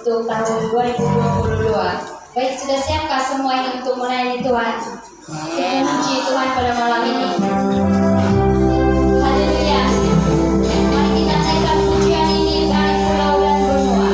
untuk tahun 2022. Baik, sudah siapkah semuanya untuk melayani Tuhan? Kita puji Tuhan pada malam ini. Haleluya. Mari kita naikkan pujian ini dari pulau dan benua.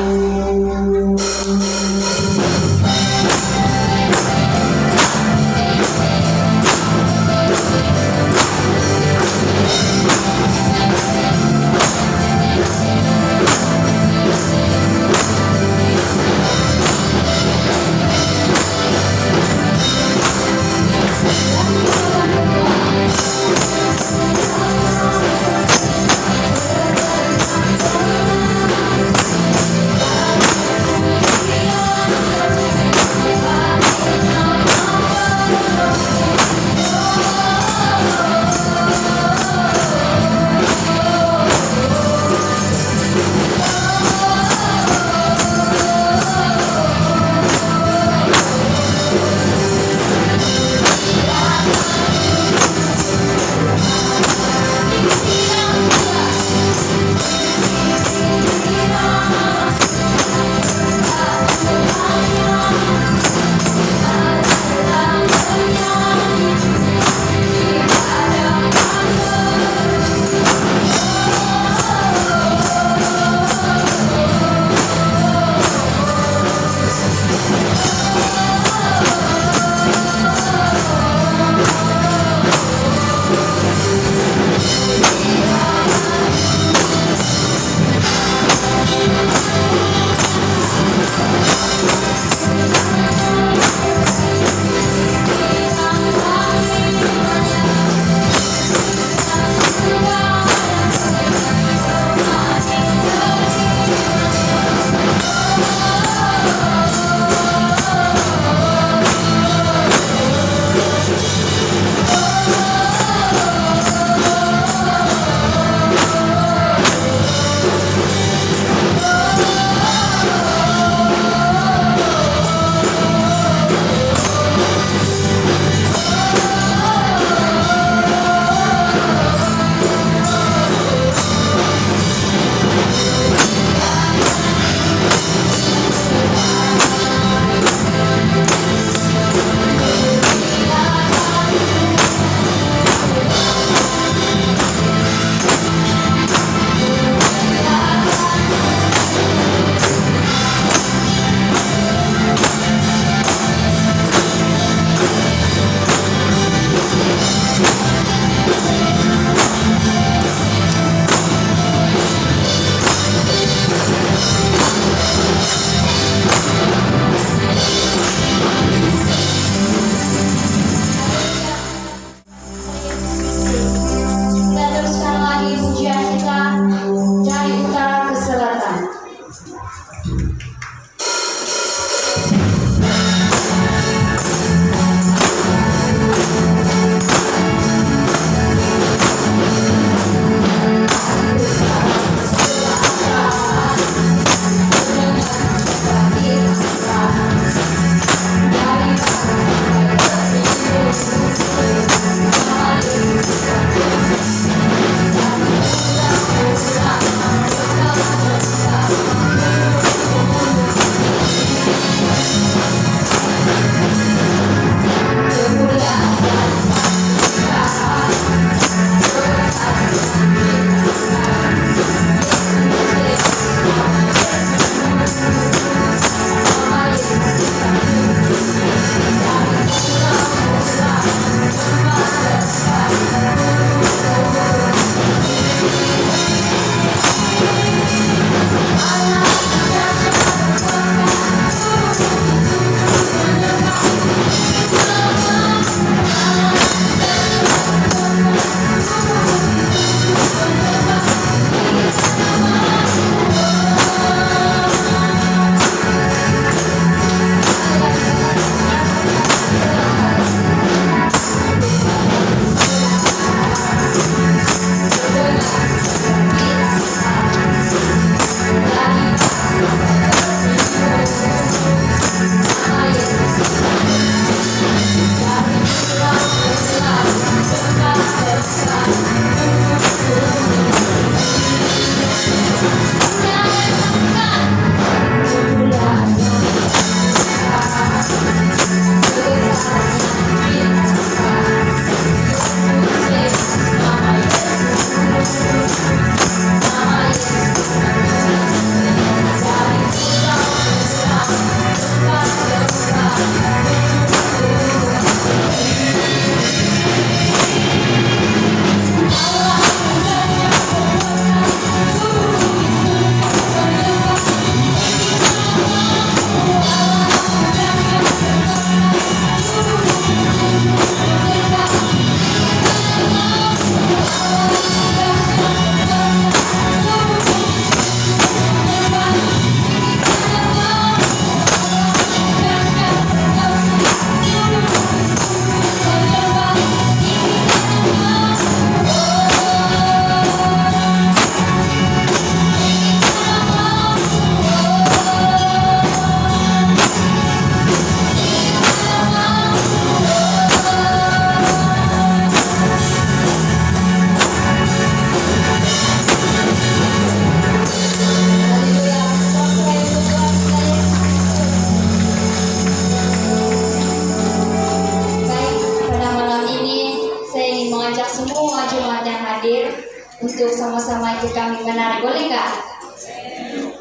hadir untuk sama-sama ikut kami menari. Boleh kah?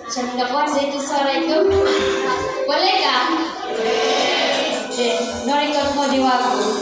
Saya nggak kuat itu suara itu. Boleh kah? Nori kau mau diwaku.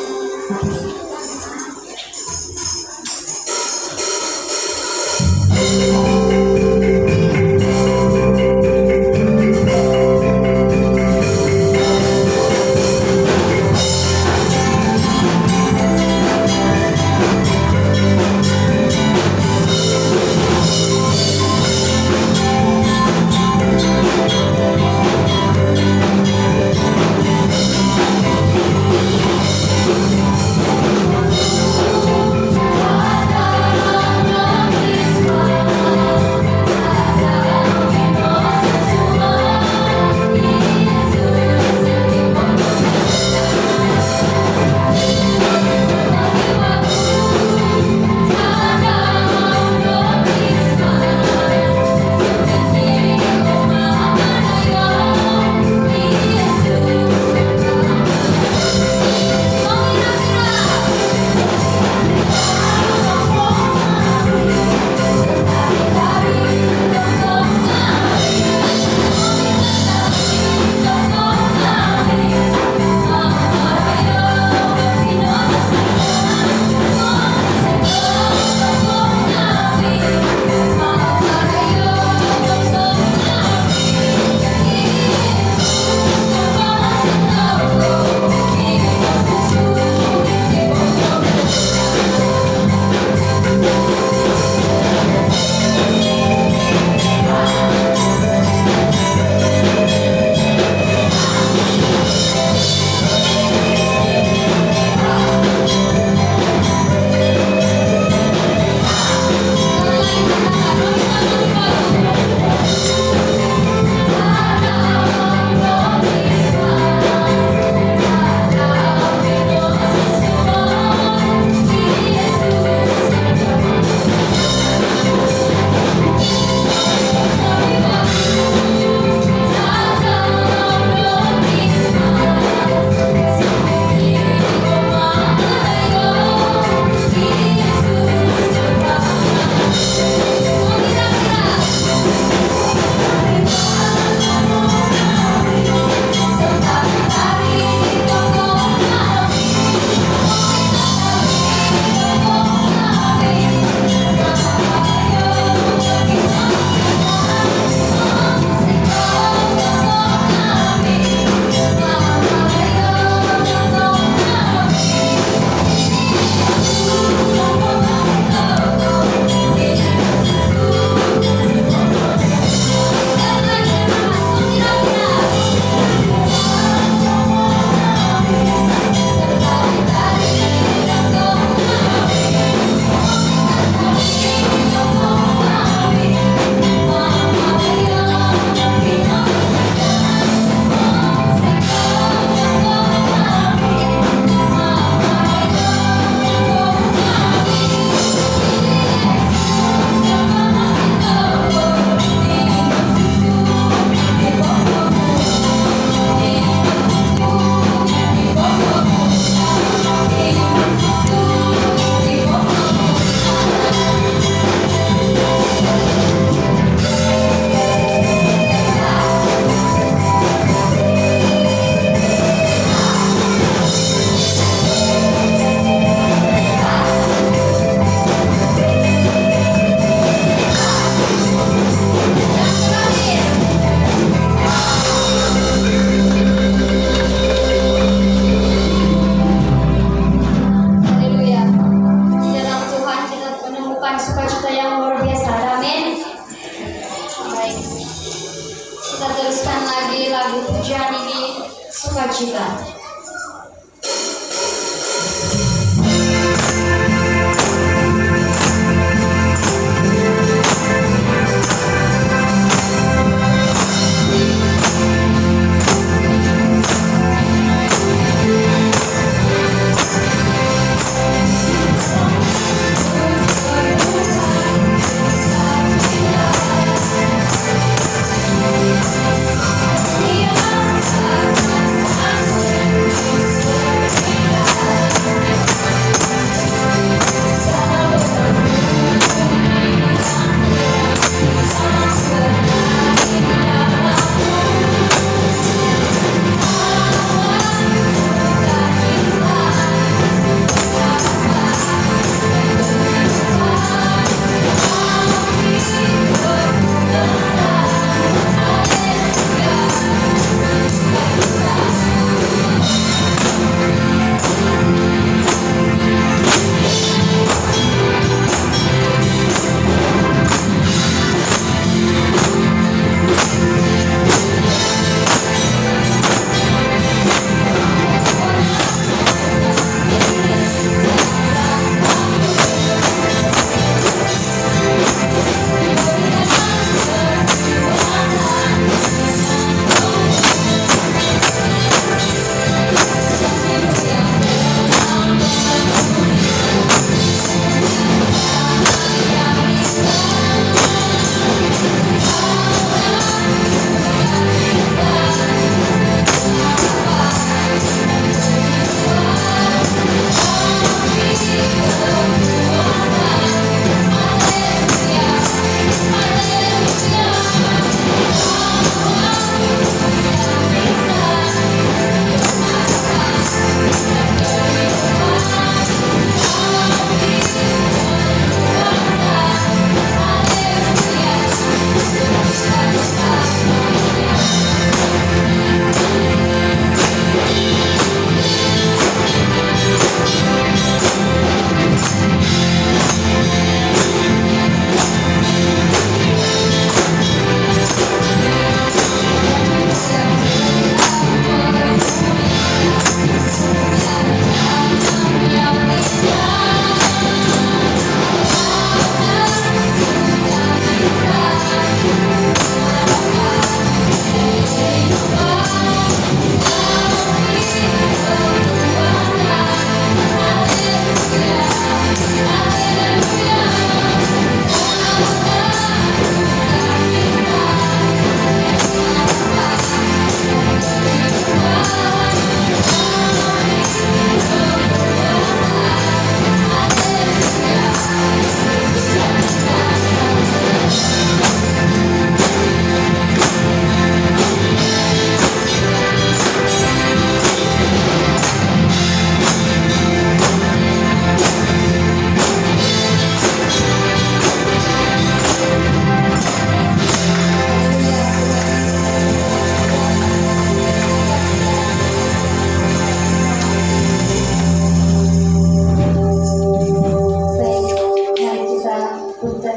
sukacita.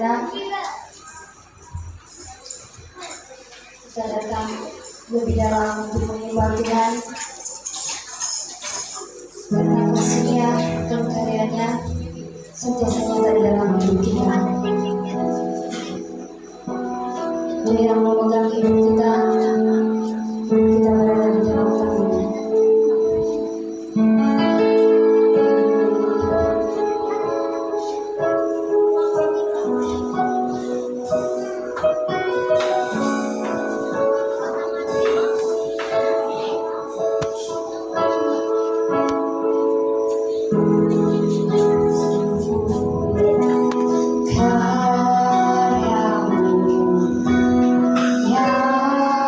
saudara, kita datang lebih dalam untuk menyembah Tuhan karena kasih-Nya dan karyanya sentiasa nyata di dalam hidup kita. Dia yang memegang hidup kita, kita berada di dalam tangan-Nya. Karyamu yang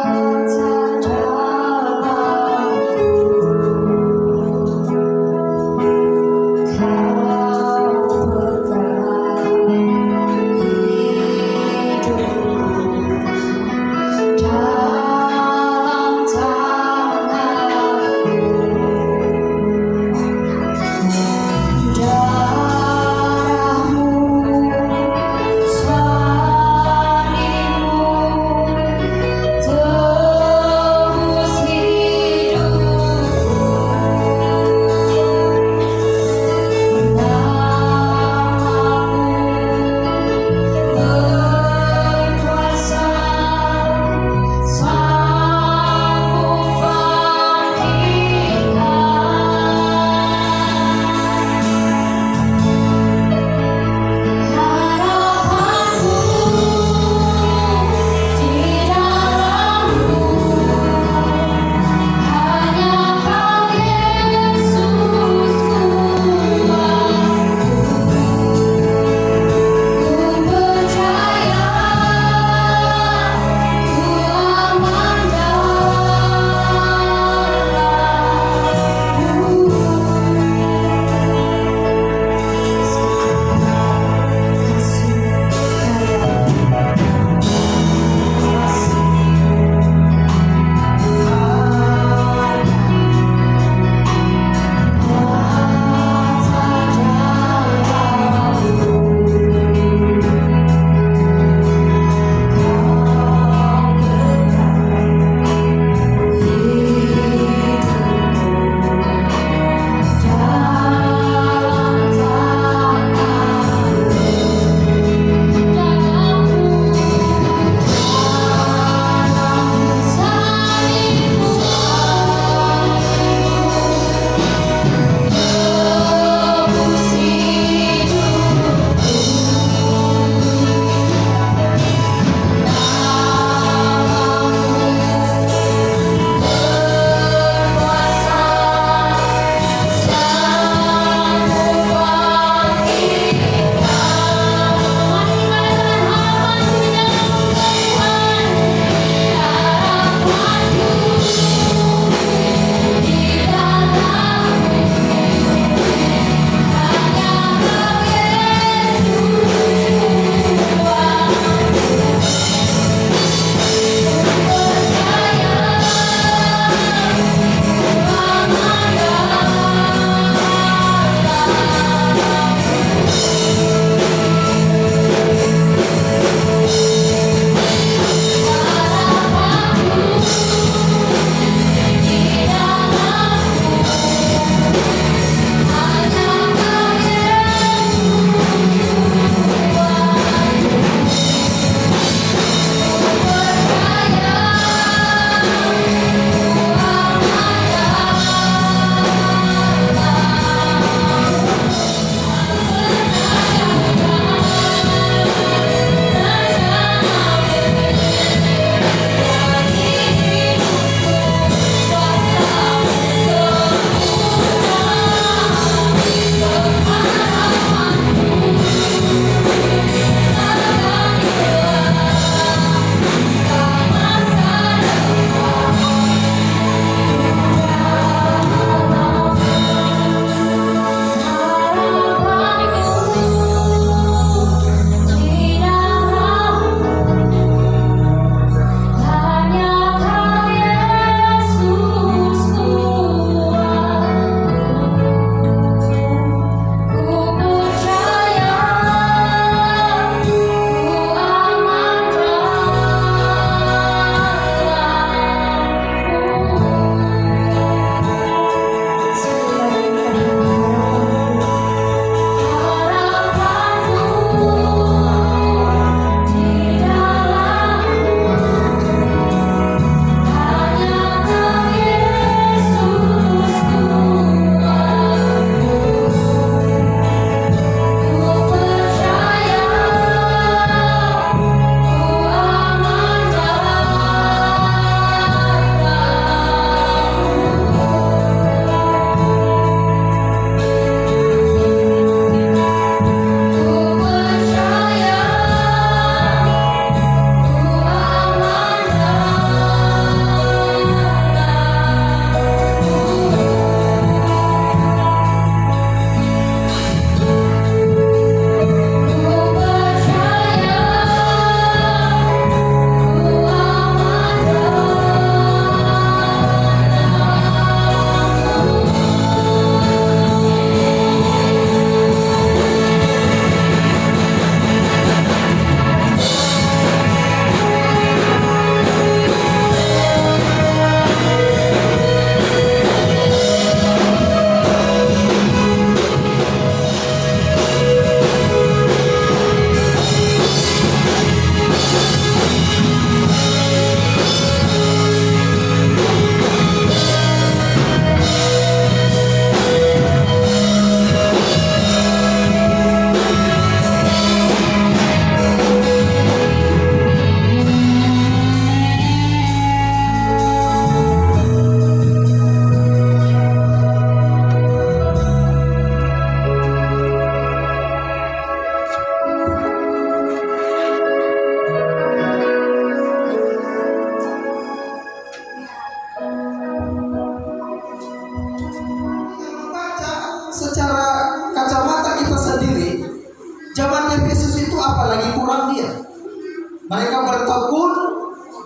mereka bertekun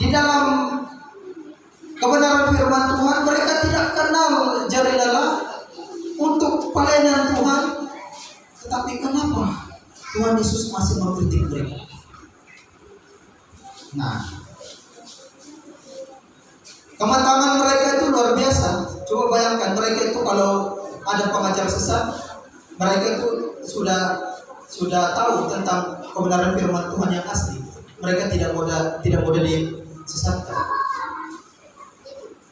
di dalam kebenaran firman Tuhan, mereka tidak kenal jerih lelah untuk pelayanan Tuhan. Tetapi kenapa Tuhan Yesus masih mengkritik mereka? Nah, kematangan mereka itu luar biasa. Coba bayangkan, mereka itu kalau ada pengajar sesat, mereka itu sudah tahu tentang kebenaran firman Tuhan yang asli. Mereka tidak mudah disesatkan.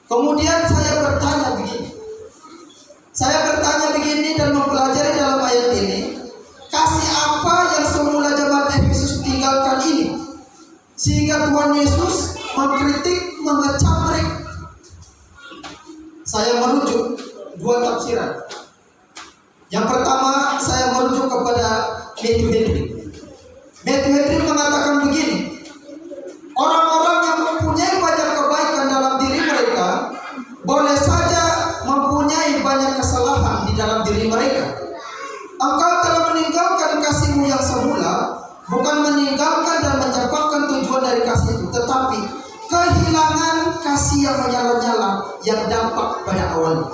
Kemudian saya bertanya begini dan mempelajari dalam ayat ini, kasih apa yang semula jemaat Efesus tinggalkan ini sehingga Tuhan Yesus mengkritik, mengecam mereka? Saya merujuk dua tafsiran. Yang pertama, saya merujuk kepada Matthew Henry. Matthew Henry mengatakan begini, orang-orang yang mempunyai banyak kebaikan dalam diri mereka boleh saja mempunyai banyak kesalahan di dalam diri mereka. Engkau telah meninggalkan kasihmu yang semula, bukan meninggalkan dan mencapai tujuan dari kasih itu, tetapi kehilangan kasih yang menyala-nyala yang dampak pada awalnya.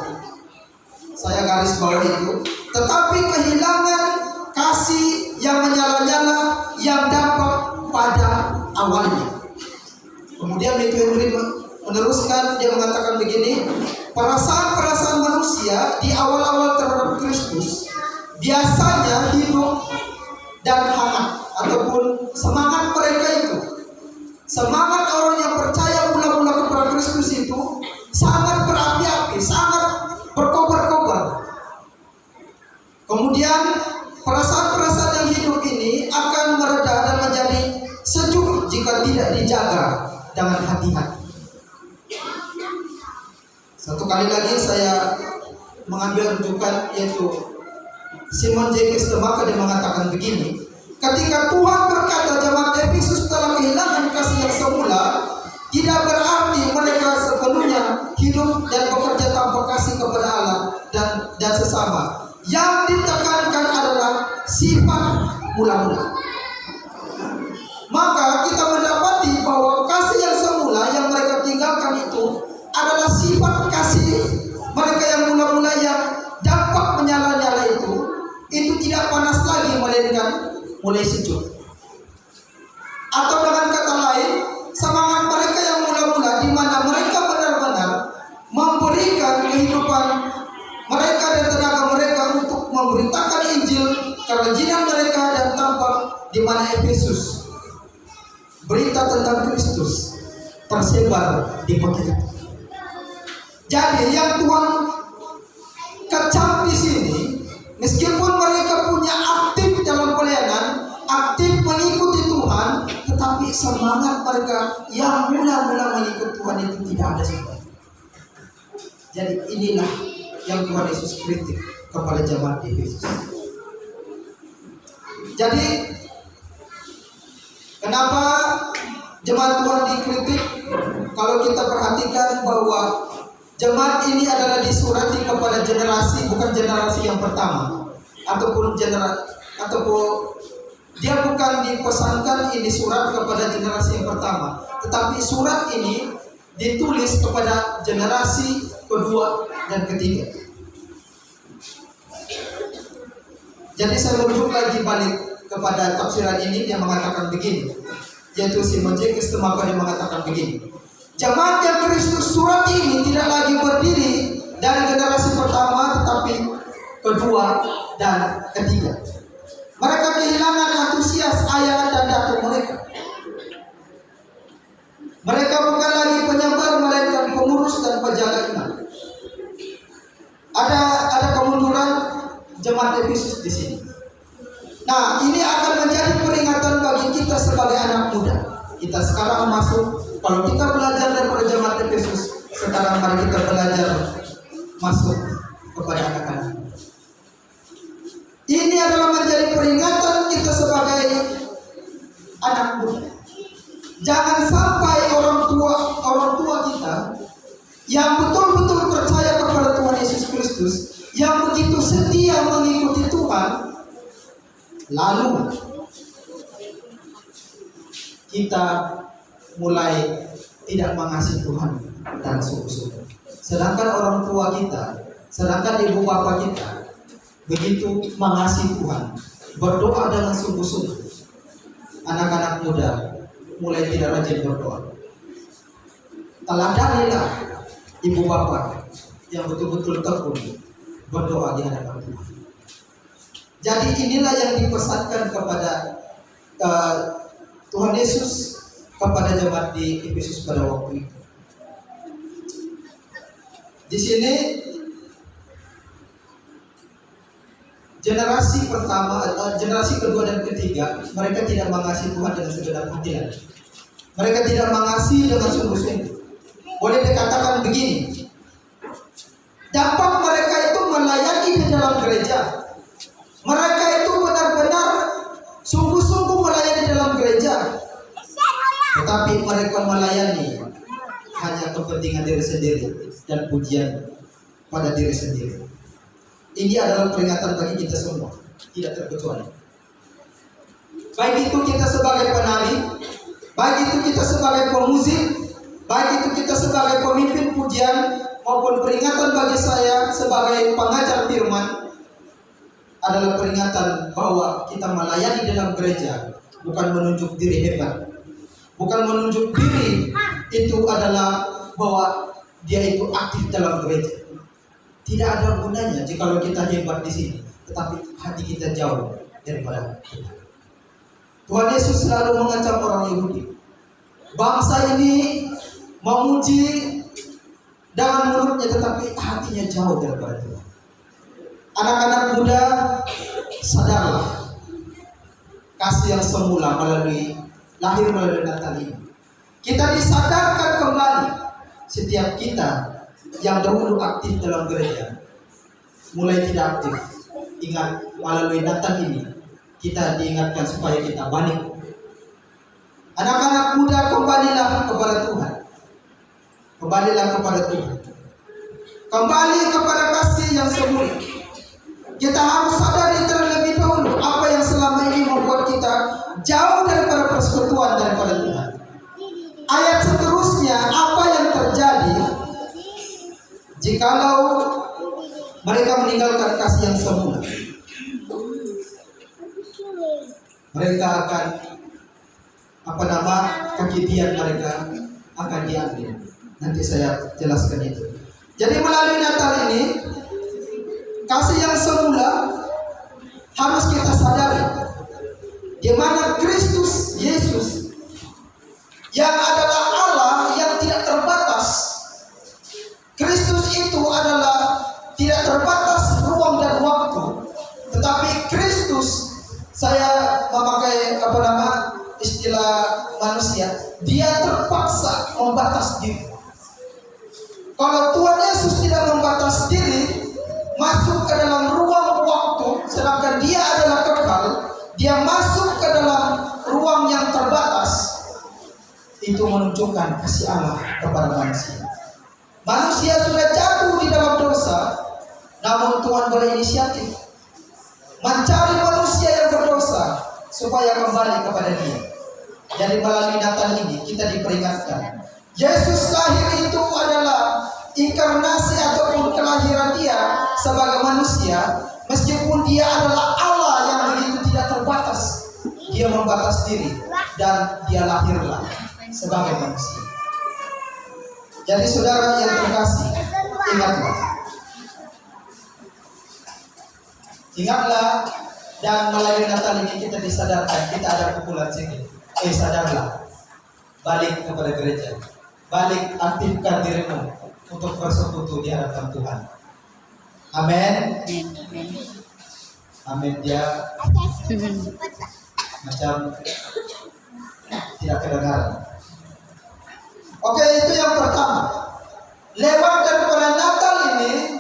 Saya garis bawah itu, tetapi kehilangan kasih yang menyala-nyala yang dampak pada awalnya. Kemudian Matthew Henry meneruskan, dia mengatakan begini, perasaan-perasaan manusia di awal-awal terhadap Kristus biasanya hidup dan hangat, ataupun semangat mereka itu, semangat orang yang percaya mula-mula kepada Kristus itu sangat berapi-api, sangat berkobar-kobar. Kemudian perasaan-perasaan yang hidup ini akan mereda dan menjadi sejuk jika tidak dijaga dengan hati-hati. Satu kali lagi saya mengambil rujukan, yaitu Simon J. Kistemaka, dia mengatakan begini, ketika Tuhan berkata jemaat Efesus telah kehilangan kasih yang semula, tidak berarti mereka sepenuhnya hidup dan bekerja tanpa kasih kepada Allah dan sesama. Yang ditekankan adalah sifat mula-mula. Maka kita mendapati bahwa kasih yang semula yang mereka tinggalkan itu adalah sifat kasih mereka yang mula-mula, yang dampak menyala-nyala itu tidak panas lagi, melainkan mulai sejuk. Atau dengan kata lain, semangat mereka yang mula-mula, di mana mereka benar-benar memberikan kehidupan mereka dan tenaga mereka untuk memberitakan Injil, kerajinan mereka, dan tampak di mana Efesus, berita tentang Kristus tersebar di kota. Jadi yang Tuhan kecam di sini, meskipun mereka punya aktif dalam pelayanan, aktif mengikuti Tuhan, tetapi semangat mereka yang mula-mula mengikuti Tuhan itu tidak ada sama. Jadi inilah yang Tuhan Yesus kritik kepada jemaat di Efesus. Jadi kenapa jemaat Tuhan dikritik? Kalau kita perhatikan bahwa jemaat ini adalah disurati kepada generasi, bukan generasi yang pertama, ataupun dia bukan dipesankan ini surat kepada generasi yang pertama, tetapi surat ini ditulis kepada generasi kedua dan ketiga. Jadi saya merujuk lagi balik kepada tafsiran ini, dia mengatakan begini, yaitu Simon J. Kistemaka, dia mengatakan begini, jemaat yang Kristus surat ini tidak lagi berdiri dari generasi pertama, tetapi kedua dan ketiga. Mereka kehilangan antusias ayah dan datuk mereka. Mereka bukan lagi penyebar, melainkan pengurus dan penjaga iman. Ada kemunduran jemaat Efesus di sini. Nah, ini akan menjadi peringatan bagi kita sebagai anak muda. Kita sekarang masuk, kalau kita belajar daripada jemaat Efesus, sekarang mari kita belajar masuk kepada anak-anak. Ini adalah menjadi peringatan kita sebagai anak muda. Jangan sampai orang tua kita yang betul-betul percaya kepada Tuhan Yesus Kristus, yang begitu setia mengikuti Tuhan, lalu kita mulai tidak mengasihi Tuhan dan sungguh-sungguh. Sedangkan orang tua kita, sedangkan ibu bapak kita begitu mengasihi Tuhan, berdoa dengan sungguh-sungguh. Anak-anak muda mulai tidak rajin berdoa. Teladanilah ibu bapak yang betul-betul tekun berdoa di hadapan Tuhan. Jadi inilah yang dipesankan kepada Tuhan Yesus kepada jemaat di Efesus pada waktu itu. Di sini generasi pertama, generasi kedua dan ketiga, mereka tidak mengasihi Tuhan dengan segenap hati. Mereka tidak mengasihi dengan sungguh-sungguh. Boleh dikatakan begini, dampak mereka itu melayani di dalam gereja. Mereka itu benar-benar sungguh-sungguh melayani dalam gereja. Tetapi mereka melayani hanya kepentingan diri sendiri dan pujian pada diri sendiri. Ini adalah peringatan bagi kita semua, tidak terkecuali. Baik itu kita sebagai penari, baik itu kita sebagai pemusik, baik itu kita sebagai pemimpin pujian, maupun peringatan bagi saya sebagai pengajar firman adalah peringatan bahwa kita melayani dalam gereja bukan menunjuk diri hebat, bukan menunjuk diri itu adalah bahwa dia itu aktif dalam gereja. Tidak ada gunanya jika kita hebat di sini, tetapi hati kita jauh daripada Tuhan. Tuhan Yesus selalu mengancam orang Yahudi. Bangsa ini memuji dengan mulutnya, tetapi hatinya jauh daripada Tuhan. Anak-anak muda, sadarlah kasih yang semula lahir melalui Natal ini. Kita disadarkan kembali setiap kita yang dahulu aktif dalam gereja mulai tidak aktif. Ingat, melalui Natal ini kita diingatkan supaya kita balik. Anak-anak muda, kembalilah kepada Tuhan. Kembalilah kepada Tuhan. Kembali kepada kasih yang semula. Kita harus sadari terlebih dahulu apa yang selama ini membuat kita jauh daripada persekutuan daripada Tuhan. Ayat seterusnya, apa yang terjadi jikalau mereka meninggalkan kasih yang semula? Mereka akan kegiatan mereka akan diambil. Nanti saya jelaskan itu. Jadi melalui Natal ini, kasih yang semula harus kita sadari, di mana Kristus Yesus yang adalah Allah yang tidak terbatas. Kristus itu adalah tidak terbatas ruang dan waktu, tetapi Kristus, saya memakai istilah manusia, dia terpaksa membatas diri. Kalau Tuhan Yesus tidak membatas diri, masuk ke dalam ruang waktu, sedangkan dia adalah kekal, dia masuk ke dalam ruang yang terbatas, itu menunjukkan kasih Allah kepada manusia. Manusia sudah jatuh di dalam dosa, namun Tuhan berinisiatif mencari manusia yang berdosa supaya kembali kepada dia. Jadi melalui Natal ini kita diperingatkan, Yesus lahir itu adalah inkarnasi ataupun kelahiran dia sebagai manusia. Meskipun dia adalah Allah yang begitu tidak terbatas, dia membatas diri dan dia lahirlah sebagai manusia. Jadi saudara yang terkasih, ingatlah dan melalui Natal ini kita disadarkan kita ada pukulan sini. Sadarlah, balik kepada gereja, balik aktifkan dirimu untuk bersekutu di hadapan Tuhan. Amin. Amin. Dia macam tidak kedengaran. Oke, itu yang pertama. Lewat daripada Natal ini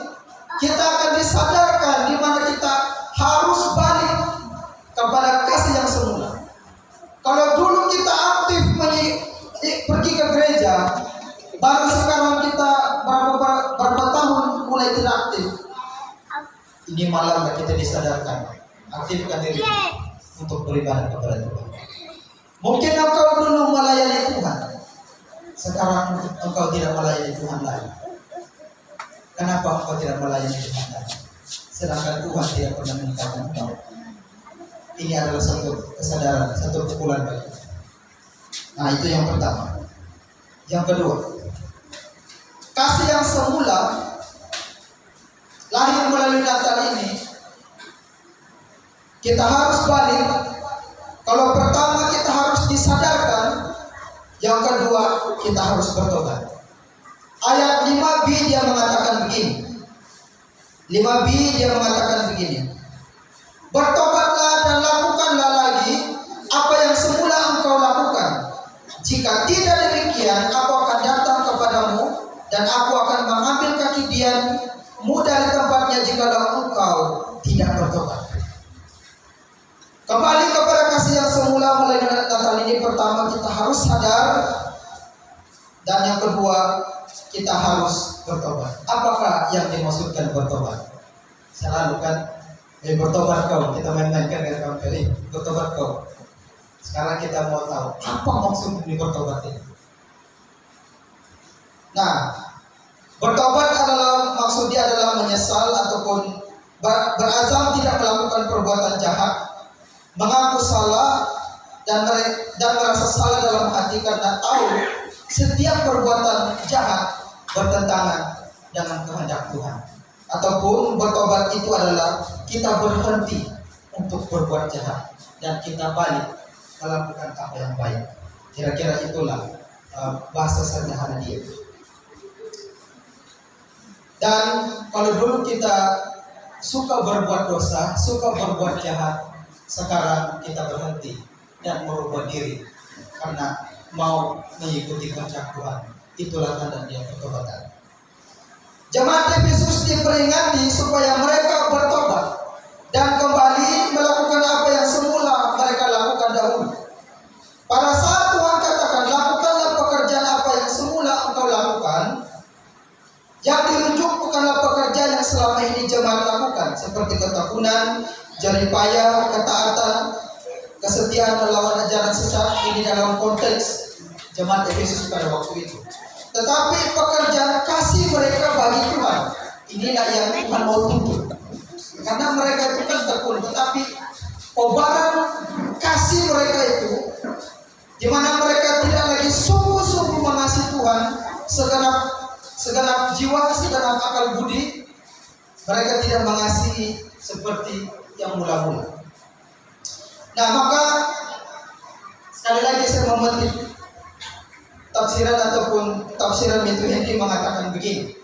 kita akan disadarkan di mana kita harus balik kepada kasih yang semula. Kalau dulu kita aktif pergi ke gereja, baru sekarang kita berapa tahun mulai tidak aktif. Ini malam kita disadarkan, aktifkan diri untuk beribadah kepada Tuhan. Mungkin engkau dulu engkau tidak melayani Tuhan lain? Kenapa engkau tidak melayani Tuhan lain? Sedangkan Tuhan tidak pernah meninggalkan engkau. Ini adalah satu kesadaran, satu pukulan balik. Nah, itu yang pertama. Yang kedua, kasih yang semula lahir melalui Natal ini, kita harus balik. Kalau pertama kita harus disadarkan, yang kedua kita harus bertobat. Ayat 5b dia mengatakan begini. 5b dia mengatakan begini. Bertobatlah dan lakukanlah lagi apa yang semula engkau lakukan. Jika tidak demikian, aku akan datang kepadamu dan aku akan mengambil kaki dianmu dari tempatnya jikalau engkau tidak bertobat. Kembali kepada kasih yang semula mulai Natal ini, pertama kita harus sadar, dan yang kedua kita harus bertobat. Apakah yang dimaksudkan bertobat? Selalu kan, bertobat kau, kita main-mainkan dengan kawan kali, bertobat kau. Sekarang kita mau tahu apa maksud dari bertobat ini. Nah, bertobat adalah maksudnya adalah menyesal ataupun berazam tidak melakukan perbuatan jahat, mengaku salah dan merasa salah dalam hati karena tahu setiap perbuatan jahat bertentangan dengan kehendak Tuhan. Ataupun bertobat itu adalah kita berhenti untuk berbuat jahat dan kita balik melakukan apa yang baik. Kira-kira itulah bahasa sederhana dia. Dan kalau dulu kita suka berbuat dosa, suka berbuat jahat, sekarang kita berhenti dan merubah diri karena mau mengikuti kehendak Tuhan. Itulah tanda dia pertobatan. Jemaat Efesus diperingati supaya mereka bertobat dan kembali melakukan apa yang semula mereka lakukan dahulu. Pada saat Tuhan katakan lakukanlah pekerjaan apa yang semula engkau lakukan, yang dirujuk bukanlah pekerjaan yang selama ini jemaat lakukan, seperti ketekunan, jerih payah, ketaatan, kesetiaan melawan ajaran sesat. Ini dalam konteks jemaat Efesus pada waktu itu. Tetapi pekerjaan kasih mereka bagi Tuhan, inilah yang Tuhan mau tuntut. Karena mereka itu kan tekun, tetapi obaran kasih mereka itu, di mana mereka tidak lagi sungguh-sungguh mengasihi Tuhan, segenap jiwa, segenap akal budi, mereka tidak mengasihi seperti yang mula-mula. Nah, maka sekali lagi saya memetik tafsiran ataupun tafsiran Matthew Henry mengatakan begini.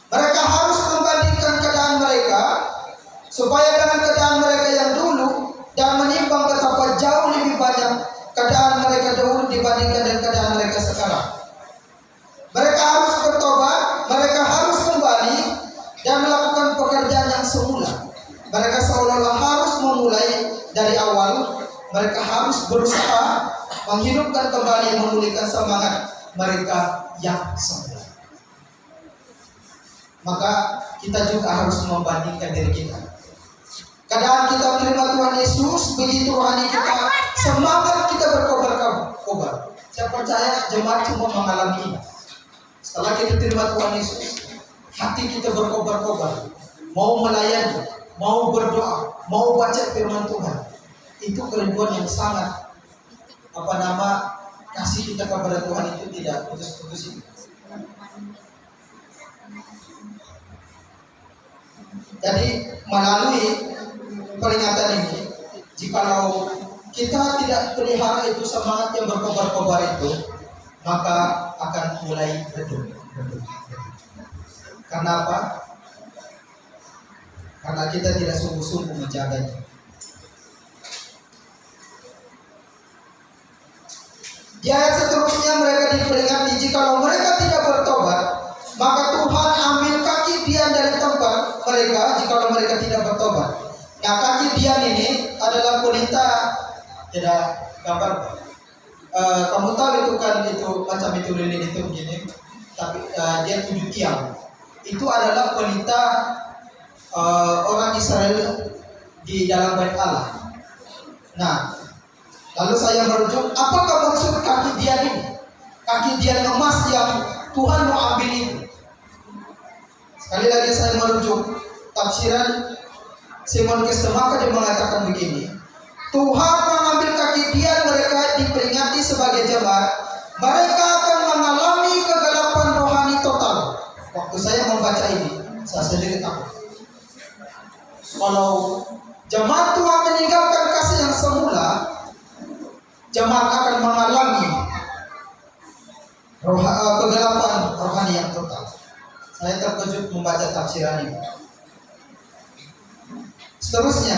Mereka harus membandingkan keadaan mereka supaya dengan keadaan mereka yang dulu dan menimbang betapa jauh lebih banyak keadaan mereka dahulu dibandingkan dengan keadaan mereka sekarang. Mereka harus bertobat, mereka harus kembali dan melakukan pekerjaan yang semula. Mereka seolah-olah harus memulai dari awal. Mereka harus berusaha menghidupkan kembali, memulihkan semangat mereka yang semula. Maka kita juga harus membandingkan diri kita. Keadaan kita menerima Tuhan Yesus, begitu rohani kita, semangat kita berkobar-kobar. Saya percaya jemaat semua mengalami ini. Setelah kita terima Tuhan Yesus, hati kita berkobar-kobar, mau melayani, mau berdoa, mau baca firman Tuhan. Itu kerinduan yang sangat kasih kita kepada Tuhan itu tidak putus-putus itu. Jadi melalui peringatan ini, jikalau kita tidak pelihara itu semangat yang berkobar-kobar itu, maka akan mulai redup. Karena apa? Karena kita tidak sungguh-sungguh menjaganya. Di ayat seterusnya mereka diperingati, jikalau mereka tidak bertobat, maka Tuhan ambil kaki dian dari tempat mereka jikalau mereka tidak bertobat. Nah, kaki dian ini adalah pelita, tidak gambar. Kamu tahu itu kan, itu macam itu lilin itu begini, tapi dia 7 tiang. Itu adalah pelita orang Israel di dalam bait Allah. Nah, lalu saya merujuk, apakah maksud kaki dian ini? kaki dia emas yang Tuhan mau ambil itu. Sekali lagi saya merujuk tafsiran Simon Kestemaka, dia mengatakan begini, Tuhan mengambil kaki dia, mereka diperingati sebagai jemaat, mereka akan mengalami kegelapan rohani total. Waktu saya membaca ini, saya sendiri takut. Kalau jemaat Tuhan meninggalkan kasih yang semula, jemaat akan mengalami kegelapan rohani yang total. Saya terkejut membaca tafsiran ini. Seterusnya,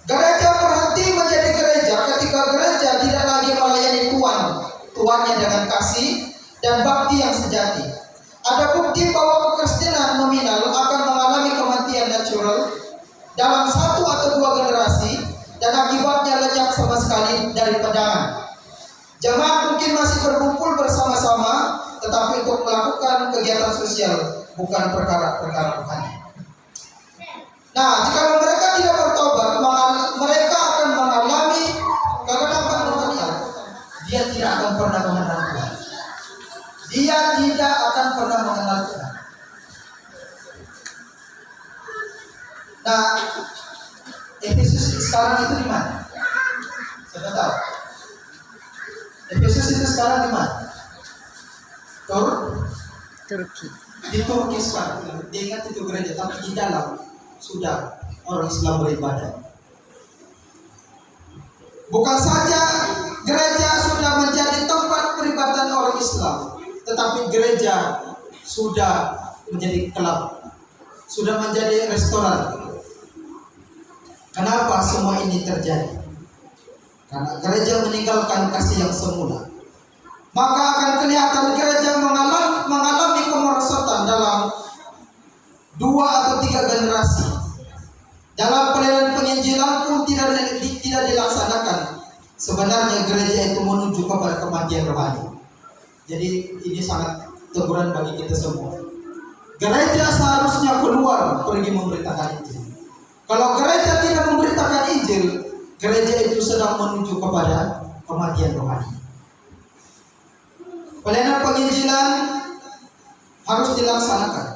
gereja berhenti menjadi gereja ketika gereja tidak lagi melayani tuannya dengan kasih dan bakti yang sejati. Ada bukti bahwa kekristenan nominal akan mengalami kematian natural dalam 1 atau 2 generasi dan akibatnya lenyap sama sekali dari pandangan. Jemaat mungkin masih berkumpul bersama-sama, tetapi untuk melakukan kegiatan sosial, bukan perkara-perkara rohani. Nah, jika mereka tidak bertobat, mereka akan mengalami kegelapan rohani. Dia tidak akan pernah mengenal Tuhan. Dia tidak akan pernah mengenal Tuhan. Nah, Efesus sekarang itu di mana? Saya tahu. Efesus itu sekarang di mana? Turki. Di Turki sekarang. Dia ingat itu gereja, tapi di dalam sudah orang Islam beribadah. Bukan saja gereja sudah menjadi tempat peribadatan orang Islam, tetapi gereja sudah menjadi klub, sudah menjadi restoran. Kenapa semua ini terjadi? Karena gereja meninggalkan kasih yang semula. Maka akan kelihatan gereja mengalami kemerosotan dalam 2 atau 3 generasi. Dalam pelayanan penginjilan pun tidak dilaksanakan. Sebenarnya gereja itu menuju kepada kematian rohani. Jadi ini sangat teguran bagi kita semua. Gereja seharusnya keluar pergi memberitakan Injil. Kalau gereja tidak memberitakan Injil, gereja itu sedang menuju kepada kematian rohani. Pelayanan penginjilan harus dilaksanakan.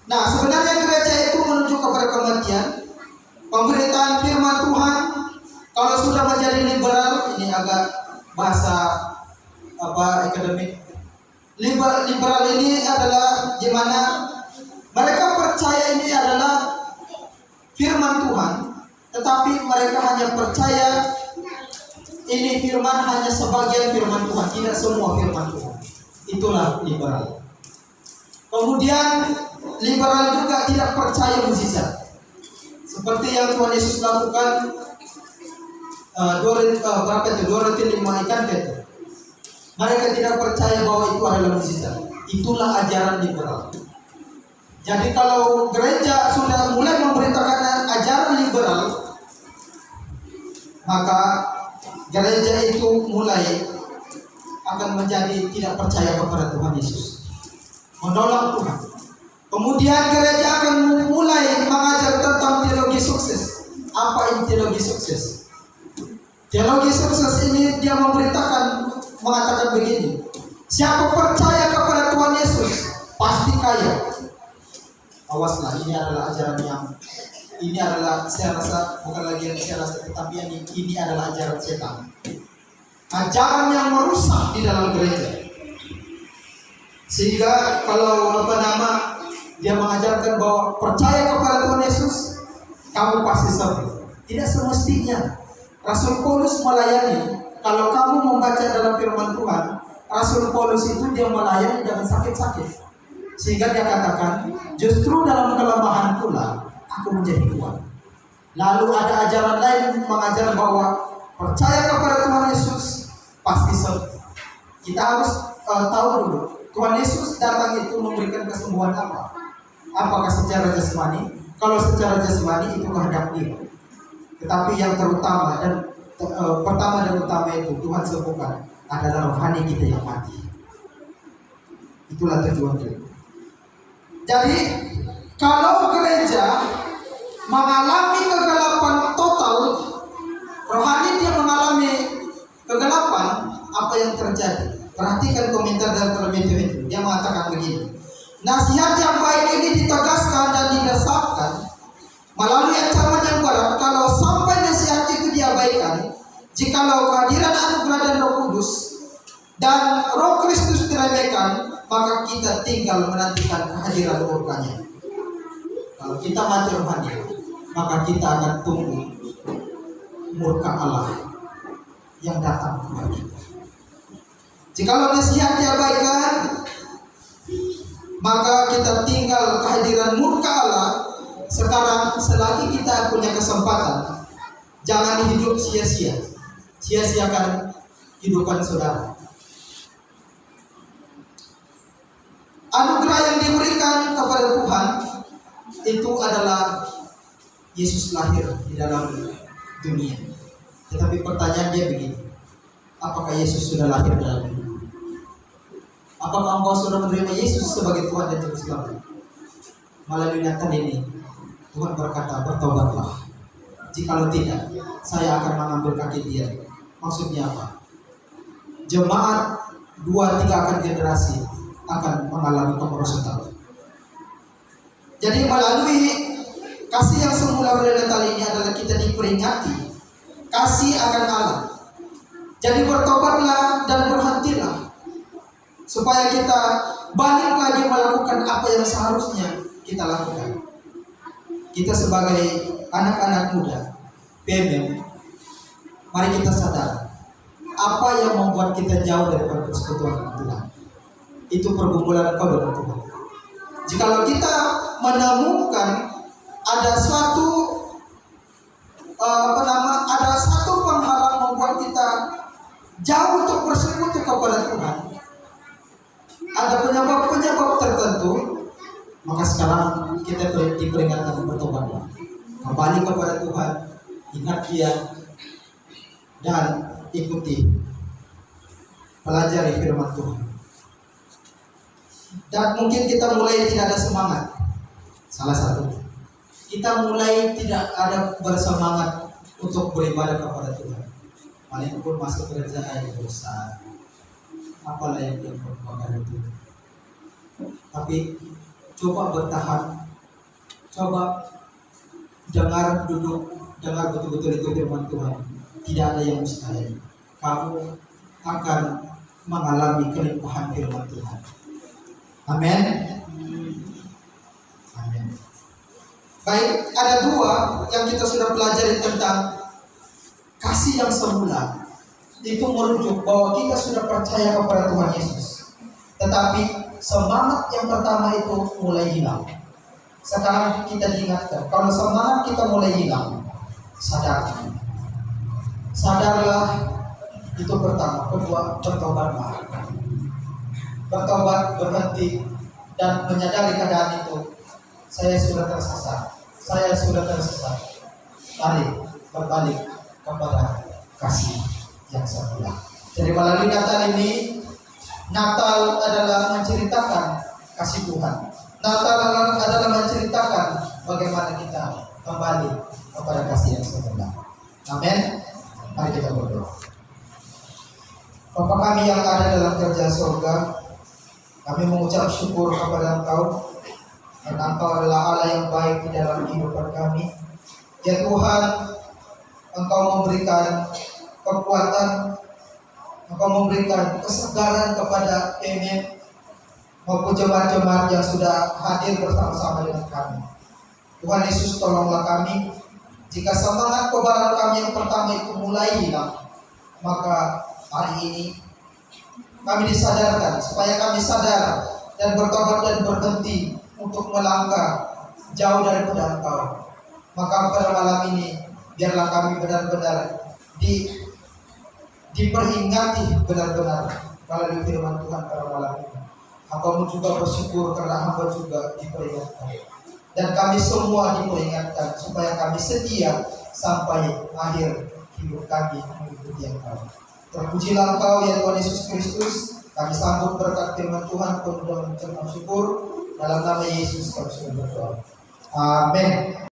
Nah, sebenarnya gereja itu menuju kepada kematian. Pemberitaan firman Tuhan, kalau sudah menjadi liberal, ini agak bahasa akademik. Liberal ini adalah gimana mereka percaya ini adalah firman Tuhan, tetapi mereka hanya percaya ini firman hanya sebagian firman Tuhan, tidak semua firman Tuhan. Itulah liberal. Kemudian liberal juga tidak percaya mukjizat. Seperti yang Tuhan Yesus lakukan 2 roti 5 ikan itu. Mereka tidak percaya bahwa itu adalah mukjizat. Itulah ajaran liberal. Jadi kalau gereja sudah mulai memberitakan ajaran liberal, maka gereja itu mulai akan menjadi tidak percaya kepada Tuhan Yesus, menolak Tuhan. Kemudian gereja akan mulai mengajar tentang teologi sukses. Apa ini teologi sukses? Teologi sukses ini dia mengatakan begini: siapa percaya kepada Tuhan Yesus pasti kaya. Awaslah, ini adalah ajaran saya rasa bukan lagi yang saya rasa, tetapi ini adalah ajaran setan. Ajaran yang merusak di dalam gereja. Sehingga kalau dia mengajarkan bahwa percaya kepada Tuhan Yesus, kamu pasti sembuh. Tidak semestinya. Rasul Paulus melayani. Kalau kamu membaca dalam firman Tuhan, Rasul Paulus itu dia melayani dengan sakit-sakit. Sehingga dia katakan, justru dalam kelemahan pula aku menjadi kuat. Lalu ada ajaran lain mengajar bahwa percaya kepada Tuhan Yesus pasti sembuh. Kita harus tahu dulu, Tuhan Yesus datang itu memberikan kesembuhan apa? Apakah secara jasmani? Kalau secara jasmani itu kehendak Dia. Tetapi yang terutama dan pertama dan utama itu Tuhan sembuhkan adalah rohani kita yang mati. Itulah tujuan kita. Jadi kalau gereja mengalami kegelapan total, rohani dia mengalami kegelapan, apa yang terjadi? Perhatikan komentar dari Matthew Henry. Dia mengatakan begini. Nasihat yang baik ini ditegaskan dan didasarkan melalui ancaman yang berat. Kalau sampai nasihat itu diabaikan, jikalau kehadiran anugerah dan Roh Kudus dan Roh Kristus diremehkan, maka kita tinggal menantikan kehadiran murkanya. Kalau kita mati rohani, maka kita akan tunggu murka Allah yang datang kepada kita. Jikalau nasihat diabaikan, maka kita tinggal kehadiran murka Allah. Sekarang selagi kita punya kesempatan, jangan hidup sia-sia. Sia-siakan kehidupan saudara. Anugerah yang diberikan kepada Tuhan itu adalah Yesus lahir di dalam dunia. Tetapi pertanyaan dia begini, apakah Yesus sudah lahir dalam dunia? Apakah engkau sudah menerima Yesus sebagai Tuhan dan Juru Selamat? Melalui Natal ini, Tuhan berkata, bertobatlah. Jikalau tidak, saya akan mengambil kaki dia. Maksudnya apa? Jemaat 2-3 akan generasi akan mengalami kemerosotan. Jadi melalui kasih yang semula pada Natal ini adalah kita diperingati kasih akan Allah. Jadi bertobatlah dan berhentilah, supaya kita balik lagi melakukan apa yang seharusnya kita lakukan. Kita sebagai anak-anak muda PMM, mari kita sadar apa yang membuat kita jauh daripada persekutuan Tuhan. Itu pergumulan kau dengan Tuhan. Jikalau kita menemukan ada suatu ada satu penghalang membuat kita jauh untuk bersekutu kepada Tuhan, ada penyebab-penyebab tertentu, maka sekarang kita diperingatkan bertobatlah, kembali kepada Tuhan, ingat Dia, dan ikuti, pelajari firman Tuhan. Dan mungkin kita mulai tidak ada semangat. Salah satu, kita mulai tidak ada bersemangat untuk beribadah kepada Tuhan. Walaupun masuk kerjaan yang besar, apalah yang dia berbuat itu. Tapi coba bertahan, coba dengar betul-betul itu firman Tuhan. Tidak ada yang mustahil. Kamu akan mengalami kelimpahan firman Tuhan. Amin. Amin. Baik, ada 2 yang kita sudah pelajari tentang kasih yang semula. Itu merujuk bahwa kita sudah percaya kepada Tuhan Yesus. Tetapi semangat yang pertama itu mulai hilang. Sekarang kita diingatkan, kalau semangat kita mulai hilang, sadarlah, itu pertama. Kedua, bertobatlah. Bertobat, berhenti, dan menyadari keadaan itu. Saya sudah tersesat. Mari berbalik kepada kasih yang semula. Jadi melalui Natal ini, Natal adalah menceritakan kasih Tuhan. Natal adalah menceritakan bagaimana kita kembali kepada kasih yang semula. Amin. Mari kita berdoa. Bapa kami yang ada dalam kerajaan surga, kami mengucap syukur kepada Engkau, karena Engkau adalah Allah yang baik di dalam kehidupan kami. Ya Tuhan, Engkau memberikan kekuatan, Engkau memberikan kesegaran kepada PMM maupun jemaat-jemaat yang sudah hadir bersama-sama dengan kami. Tuhan Yesus, tolonglah kami. Jika semangat kobaran kami yang pertama itu mulai hilang, maka hari ini kami disadarkan supaya kami sadar dan bertobat dan berhenti untuk melangkah jauh daripada Engkau. Maka pada malam ini biarlah kami benar-benar diperingati benar-benar melalui firman Tuhan pada malam ini. Hamba juga bersyukur karena hamba juga diperingatkan, dan kami semua diperingatkan supaya kami setia sampai akhir hidup kami mengikuti Engkau. Terpujilah Engkau ya Tuhan Yesus Kristus. Kami sambut berkat firman Tuhan penuh dengan ucapan syukur. Dalam nama Yesus kami sudah berdoa. Amin.